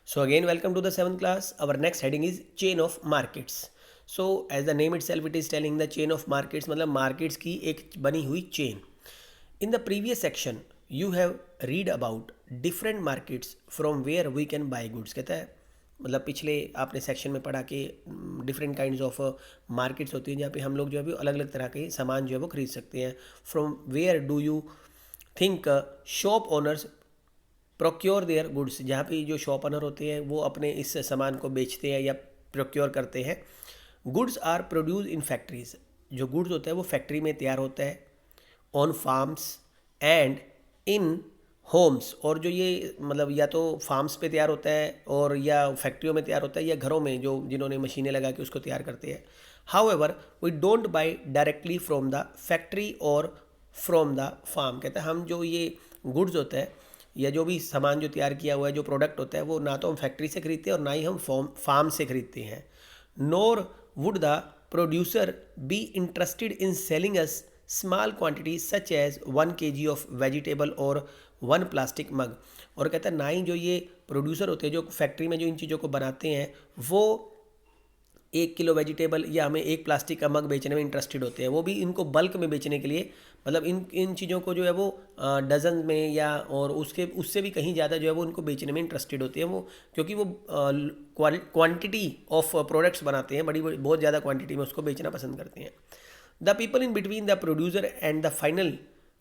So again, welcome to the 7th class. Our next heading is chain of markets. So as the name itself, it is telling the chain of markets, मतलब markets की एक बनी हुई chain. In the previous section, you have read about different markets from where we can buy goods. कहता है मतलब पिछले आपने सेक्शन में पढ़ा कि डिफरेंट काइंड्स ऑफ मार्केट्स होती हैं जहाँ पे हम लोग जो है अलग अलग तरह के सामान जो है वो खरीद सकते हैं. From where do you think shop owners procure their goods, जहाँ पे जो शॉप ओनर होते हैं वो अपने इस सामान को बेचते हैं या प्रोक्योर करते हैं. Goods are produce in factories, जो गुड्स होता है वो फैक्ट्री में तैयार होता है. On farms and in homes, और जो ये मतलब या तो फार्म्स पे तैयार होता है और या फैक्ट्रियों में तैयार होता है या घरों में जो जिन्होंने मशीनें लगा के उसको तैयार करते हैं. However we don't buy directly from the factory और फ्रॉम द फार्म. कहता है हम जो ये गुड्स होता है या जो भी सामान जो तैयार किया हुआ है जो प्रोडक्ट होता है वो ना तो हम फैक्ट्री से खरीदते हैं और ना ही हम फार्म से खरीदते हैं. Nor would the producer be interested in selling us small quantity such as 1 kg of vegetable और 1 प्लास्टिक मग. और कहता है ना ही जो ये प्रोड्यूसर होते हैं जो फैक्ट्री में जो इन चीज़ों को बनाते हैं वो 1 किलो वेजिटेबल या हमें 1 प्लास्टिक का मग बेचने में इंटरेस्टेड होते हैं. वो भी इनको बल्क में बेचने के लिए, मतलब इन इन चीज़ों को जो है वो डजन में या और उससे भी कहीं ज़्यादा जो है वो इनको बेचने में इंटरेस्टेड होते हैं. वो क्योंकि वो क्वांटिटी ऑफ प्रोडक्ट्स बनाते हैं, बड़ी बड़ी बहुत ज़्यादा क्वांटिटी में उसको बेचना पसंद करते हैं. The people in between the producer and the final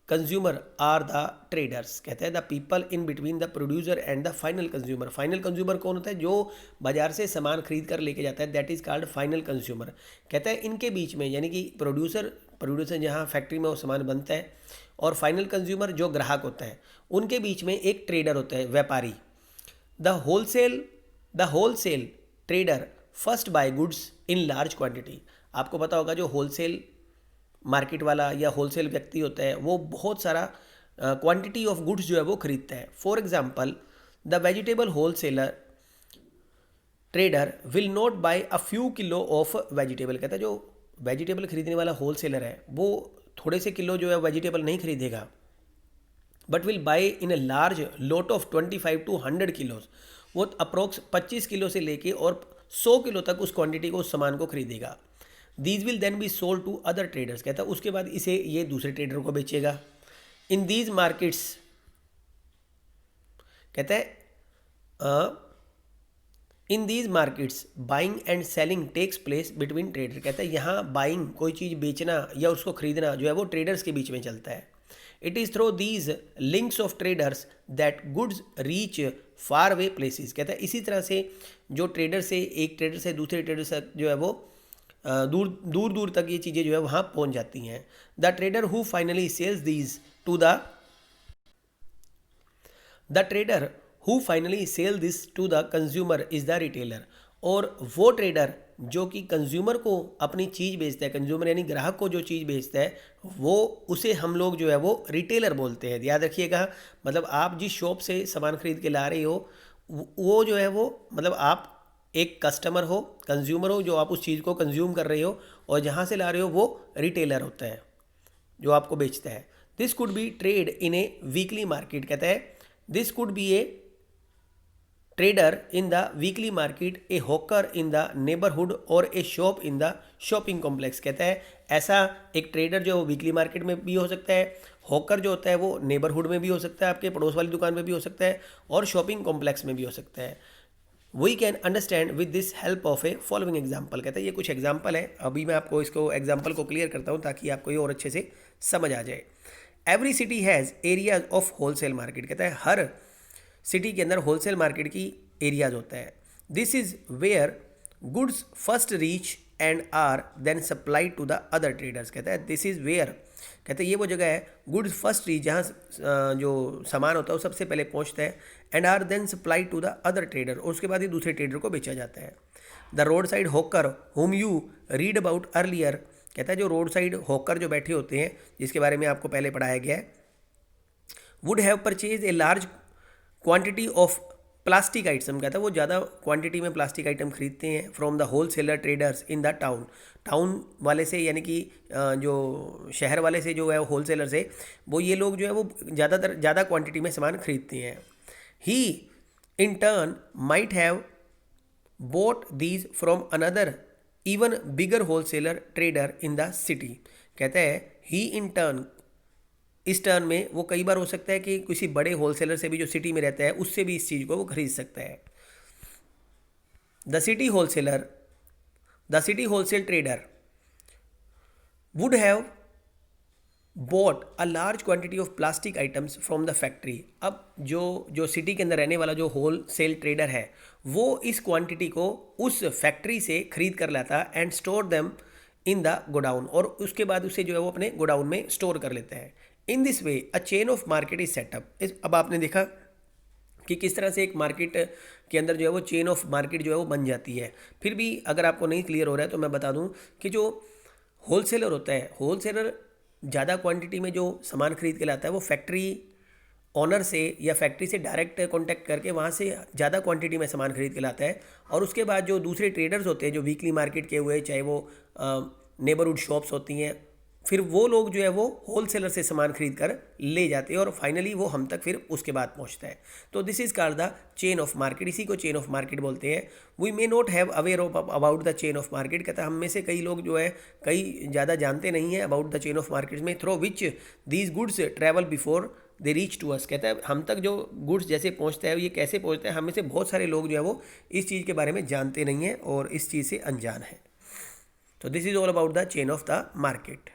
consumer are the traders. कहते हैं the people in between the producer and the final consumer. Final consumer कौन होता है? जो बाजार से सामान खरीद कर लेके जाता है, that is called final consumer. कहता है इनके बीच में यानी कि प्रोड्यूसर जहाँ फैक्ट्री में वो सामान बनता है और फाइनल कंज्यूमर जो ग्राहक होता है उनके बीच में एक ट्रेडर होता है, व्यापारी. The wholesale trader first by goods in large quantity. आपको पता होगा जो होलसेल मार्केट वाला या होलसेल व्यक्ति होता है वो बहुत सारा क्वांटिटी ऑफ गुड्स जो है वो खरीदता है. For example the vegetable wholesaler trader will not buy a few kilo of vegetable. कहता है जो वेजिटेबल खरीदने वाला होलसेलर है वो थोड़े से किलो जो है वेजिटेबल नहीं खरीदेगा, but will buy in a large lot of 25 to 100 kilos. वो अप्रोक्स 25 किलो से लेके और 100 किलो तक उस क्वांटिटी को उस सामान को खरीदेगा. These will then be sold to other traders. कहता है उसके बाद इसे ये दूसरे ट्रेडर को बेचेगा. इन दीज मार्केट्स, कहता है in these markets buying and selling takes place between trader. कहता है यहाँ बाइंग कोई चीज़ बेचना या उसको खरीदना जो है वो ट्रेडर्स के बीच में चलता है. It is through these links of traders that goods reach far way places. कहता है इसी तरह से जो ट्रेडर से एक ट्रेडर से दूसरे ट्रेडर से जो है वो दूर दूर दूर तक ये चीज़ें जो है वहाँ पहुँच जाती हैं. The trader who finally sells these to the trader who finally sell this to the consumer is the retailer. और वो ट्रेडर जो कि कंज्यूमर को अपनी चीज़ बेचता है, कंज्यूमर यानी ग्राहक को जो चीज़ बेचता है वो उसे हम लोग जो है वो रिटेलर बोलते हैं. याद रखिएगा, मतलब आप जिस शॉप से सामान खरीद के ला रहे हो वो जो है वो मतलब आप एक कस्टमर हो, कंज्यूमर हो, जो आप उस चीज़ को कंज्यूम कर रहे हो, और जहाँ से ला रहे हो वो रिटेलर होता है जो आपको बेचता है. This could be trade in a weekly market. कहता है this could be a trader in the weekly market, a hawker in the neighbourhood और a shop in the shopping complex. कहता है ऐसा एक ट्रेडर जो वीकली मार्केट में भी हो सकता है, हॉकर जो होता है वो नेबरहुड में भी हो सकता है, आपके पड़ोस वाली दुकान में भी हो सकता है, और शॉपिंग कॉम्प्लेक्स में भी हो सकता है. We can understand with this help of a following example. कहता है ये कुछ एग्जाम्पल है, अभी मैं आपको इसको एग्जाम्पल को क्लियर करता हूँ ताकि आपको ये और अच्छे से समझ आ जाए. Every city has areas of wholesale market. कहता है हर सिटी के अंदर होलसेल मार्केट की एरियाज होता है. This is where goods first reach and are then supply to the other traders. कहता है दिस इज़ वेयर, कहते हैं ये वो जगह है गुड्स फर्स्ट रीच जहाँ जो सामान होता है वो सबसे पहले पहुँचता है, and are then supply to the other trader, और उसके बाद ही दूसरे ट्रेडर को बेचा जाता है. The road side hawker whom you read about earlier. कहता है जो रोड साइड हॉकर जो बैठे होते हैं जिसके बारे में आपको पहले पढ़ाया गया है, would have purchase a large quantity of plastic item. कहता है वो ज़्यादा क्वांटिटी में प्लास्टिक आइटम खरीदते हैं from the wholesaler traders in the town वाले से, यानी कि जो शहर वाले से जो है होलसेलर से, वो ये लोग जो है वो ज़्यादा क्वांटिटी में सामान खरीदते हैं. ही in turn might have bought these from another even bigger wholesaler trader in the city. कहते हैं he in turn, इस टर्न में वो कई बार हो सकता है कि किसी बड़े होलसेलर से भी जो सिटी में रहता है उससे भी इस चीज़ को वो खरीद सकता है. The city wholesaler, the city wholesale trader would have bought a large quantity of plastic items from the factory. अब जो सिटी के अंदर रहने वाला जो होल सेल ट्रेडर है वो इस क्वांटिटी को उस फैक्ट्री से खरीद कर लाता and store them in the godown, और उसके बाद उसे जो है वो अपने गोडाउन में स्टोर कर लेता है. In this way a chain of market is setup. अब आपने देखा कि किस तरह से एक मार्केट के अंदर जो है वो चेन ऑफ मार्केट जो है वो बन जाती है. फिर भी अगर आपको नहीं क्लियर हो रहा है तो मैं बता दूं कि जो होलसेलर होता है, होलसेलर ज़्यादा क्वांटिटी में जो सामान खरीद के लाता है वो फैक्ट्री ऑनर से या फैक्ट्री से डायरेक्ट कांटेक्ट करके वहाँ से ज़्यादा क्वांटिटी में सामान खरीद के लाता है, और उसके बाद जो दूसरे ट्रेडर्स होते हैं जो वीकली मार्केट के हुए, चाहे वो नेबरहुड शॉप्स होती हैं, फिर वो लोग जो है वो होलसेलर से सामान खरीद कर ले जाते हैं और फाइनली वो हम तक फिर उसके बाद पहुंचता है. तो this is called the chain of market. इसी को चेन ऑफ मार्केट बोलते हैं. We may not have aware of about the chain of market. कहता है हम में से कई लोग जो है कई ज़्यादा जानते नहीं हैं about the chain of market में through which these goods travel before they reach to us. कहता है हम तक जो गुड्स जैसे पहुँचता है ये कैसे पहुँचता है, हम में से बहुत सारे लोग जो है वो इस चीज़ के बारे में जानते नहीं हैं और इस चीज़ से अनजान है. तो this is all about the chain of the market.